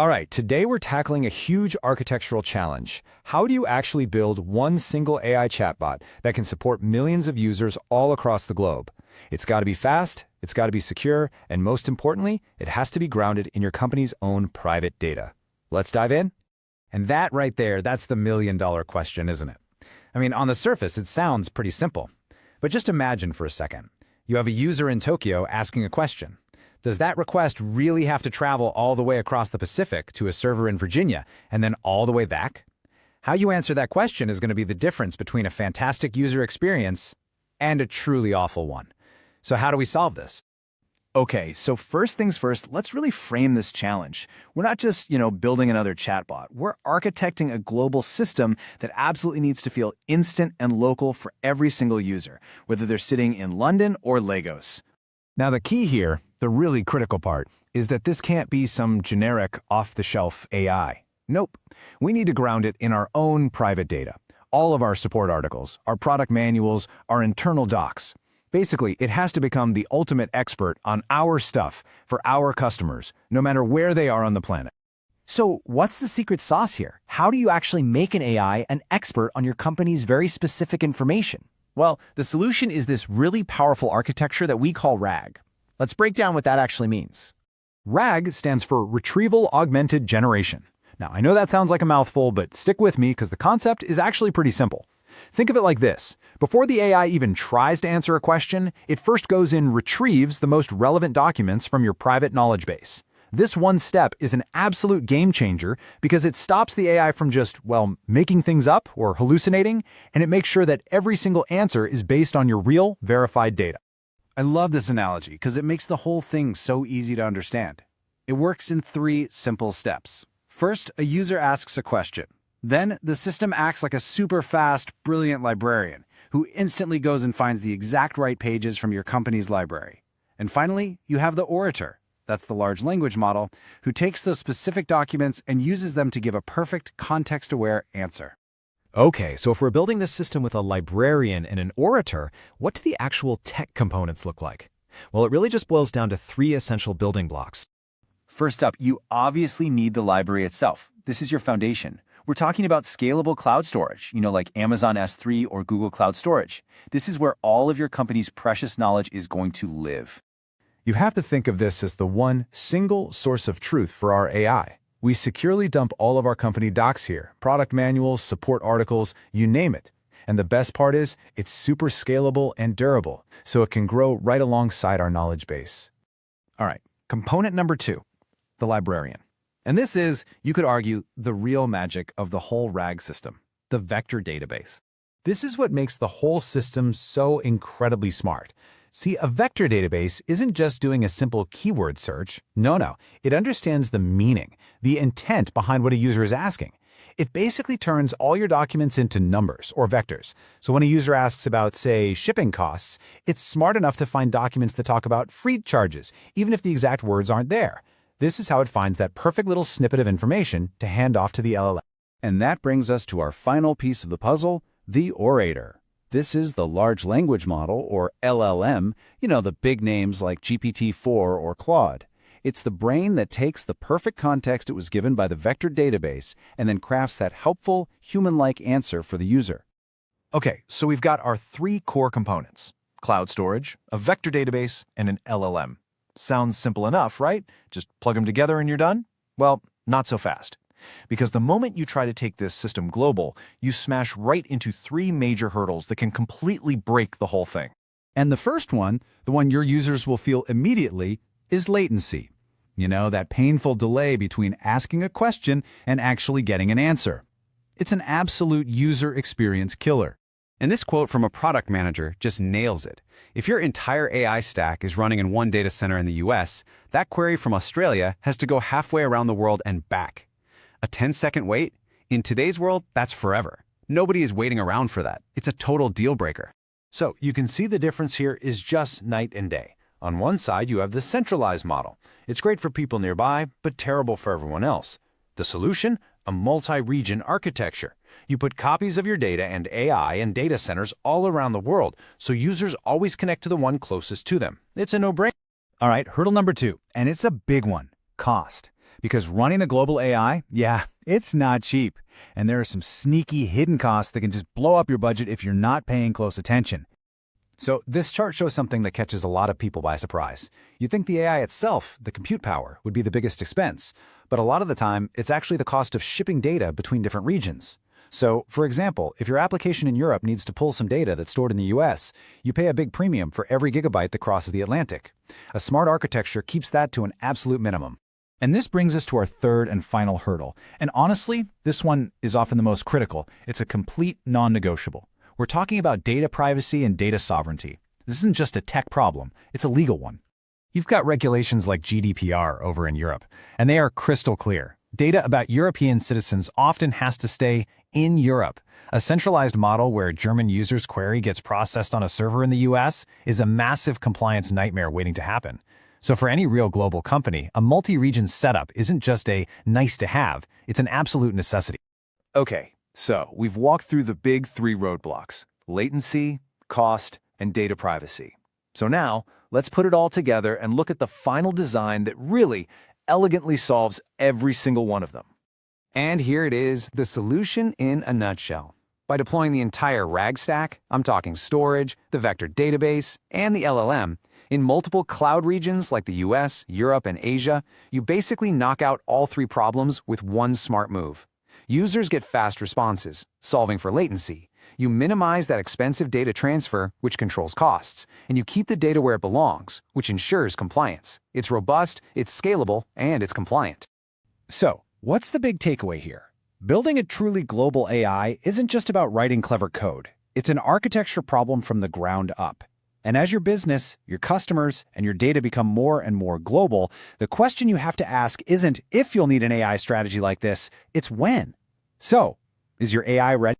All right, today we're tackling a huge architectural challenge. How do you actually build one single AI chatbot that can support millions of users all across the globe? It's got to be fast, it's got to be secure, and most importantly, it has to be grounded in your company's own private data. Let's dive in. And that right there, that's the million-dollar question, isn't it? I mean, on the surface, it sounds pretty simple. But just imagine for a second. You have a user in Tokyo asking a question. Does that request really have to travel all the way across the Pacific to a server in Virginia and then all the way back? How you answer that question is going to be the difference between a fantastic user experience and a truly awful one. So how do we solve this? Okay, so first things first, let's really frame this challenge. We're not just, building another chatbot. We're architecting a global system that absolutely needs to feel instant and local for every single user, whether they're sitting in London or Lagos. Now the key here, the really critical part, is that this can't be some generic off-the-shelf AI. Nope. We need to ground it in our own private data. All of our support articles, our product manuals, our internal docs. Basically, it has to become the ultimate expert on our stuff for our customers, no matter where they are on the planet. So what's the secret sauce here? How do you actually make an AI an expert on your company's very specific information? Well, the solution is this really powerful architecture that we call RAG. Let's break down what that actually means. RAG stands for retrieval-augmented generation. Now, I know that sounds like a mouthful, but stick with me because the concept is actually pretty simple. Think of it like this. Before the AI even tries to answer a question, it first goes and retrieves the most relevant documents from your private knowledge base. This one step is an absolute game changer because it stops the AI from just, making things up or hallucinating, and it makes sure that every single answer is based on your real, verified data. I love this analogy because it makes the whole thing so easy to understand. It works in 3 simple steps. First, a user asks a question. Then, the system acts like a super fast, brilliant librarian who instantly goes and finds the exact right pages from your company's library. And finally, you have the orator. That's the large language model, who takes those specific documents and uses them to give a perfect context-aware answer. Okay, so if we're building this system with a librarian and an orator, what do the actual tech components look like? Well, it really just boils down to 3 essential building blocks. First up, you obviously need the library itself. This is your foundation. We're talking about scalable cloud storage, like Amazon S3 or Google Cloud Storage. This is where all of your company's precious knowledge is going to live. You have to think of this as the one single source of truth for our AI. We securely dump all of our company docs here, product manuals, support articles, you name it. And the best part is, it's super scalable and durable, so it can grow right alongside our knowledge base. All right, component number 2, the librarian. And this is, you could argue, the real magic of the whole RAG system, the vector database. This is what makes the whole system so incredibly smart. See, a vector database isn't just doing a simple keyword search. No, it understands the meaning, the intent behind what a user is asking. It basically turns all your documents into numbers or vectors. So when a user asks about, say, shipping costs, it's smart enough to find documents that talk about freight charges, even if the exact words aren't there. This is how it finds that perfect little snippet of information to hand off to the LLM. And that brings us to our final piece of the puzzle, the orator. This is the large language model, or LLM, the big names like GPT-4 or Claude. It's the brain that takes the perfect context it was given by the vector database and then crafts that helpful, human-like answer for the user. Okay, so we've got our 3 core components: cloud storage, a vector database, and an LLM. Sounds simple enough, right? Just plug them together and you're done? Well, not so fast. Because the moment you try to take this system global, you smash right into 3 major hurdles that can completely break the whole thing. And the first one, the one your users will feel immediately, is latency. That painful delay between asking a question and actually getting an answer. It's an absolute user experience killer. And this quote from a product manager just nails it. If your entire AI stack is running in one data center in the US, that query from Australia has to go halfway around the world and back. A 10-second wait? In today's world, that's forever. Nobody is waiting around for that. It's a total deal breaker. So you can see the difference here is just night and day. On one side, you have the centralized model. It's great for people nearby, but terrible for everyone else. The solution? A multi-region architecture. You put copies of your data and AI in data centers all around the world, so users always connect to the one closest to them. It's a no-brainer. All right, hurdle number 2, and it's a big one: cost. Because running a global AI, yeah, it's not cheap. And there are some sneaky hidden costs that can just blow up your budget if you're not paying close attention. So this chart shows something that catches a lot of people by surprise. You'd think the AI itself, the compute power, would be the biggest expense. But a lot of the time, it's actually the cost of shipping data between different regions. So, for example, if your application in Europe needs to pull some data that's stored in the US, you pay a big premium for every gigabyte that crosses the Atlantic. A smart architecture keeps that to an absolute minimum. And this brings us to our third and final hurdle. And honestly, this one is often the most critical. It's a complete non-negotiable. We're talking about data privacy and data sovereignty. This isn't just a tech problem, it's a legal one. You've got regulations like GDPR over in Europe, and they are crystal clear. Data about European citizens often has to stay in Europe. A centralized model where a German user's query gets processed on a server in the US is a massive compliance nightmare waiting to happen. So for any real global company, a multi-region setup isn't just a nice to have, it's an absolute necessity. Okay, so we've walked through the big three roadblocks: latency, cost, and data privacy. So now, let's put it all together and look at the final design that really elegantly solves every single one of them. And here it is, the solution in a nutshell. By deploying the entire RAG stack, I'm talking storage, the vector database, and the LLM, in multiple cloud regions like the US, Europe, and Asia, you basically knock out all three problems with one smart move. Users get fast responses, solving for latency. You minimize that expensive data transfer, which controls costs, and you keep the data where it belongs, which ensures compliance. It's robust, it's scalable, and it's compliant. So, what's the big takeaway here? Building a truly global AI isn't just about writing clever code. It's an architecture problem from the ground up. And as your business, your customers, and your data become more and more global, the question you have to ask isn't if you'll need an AI strategy like this, it's when. So, is your AI ready?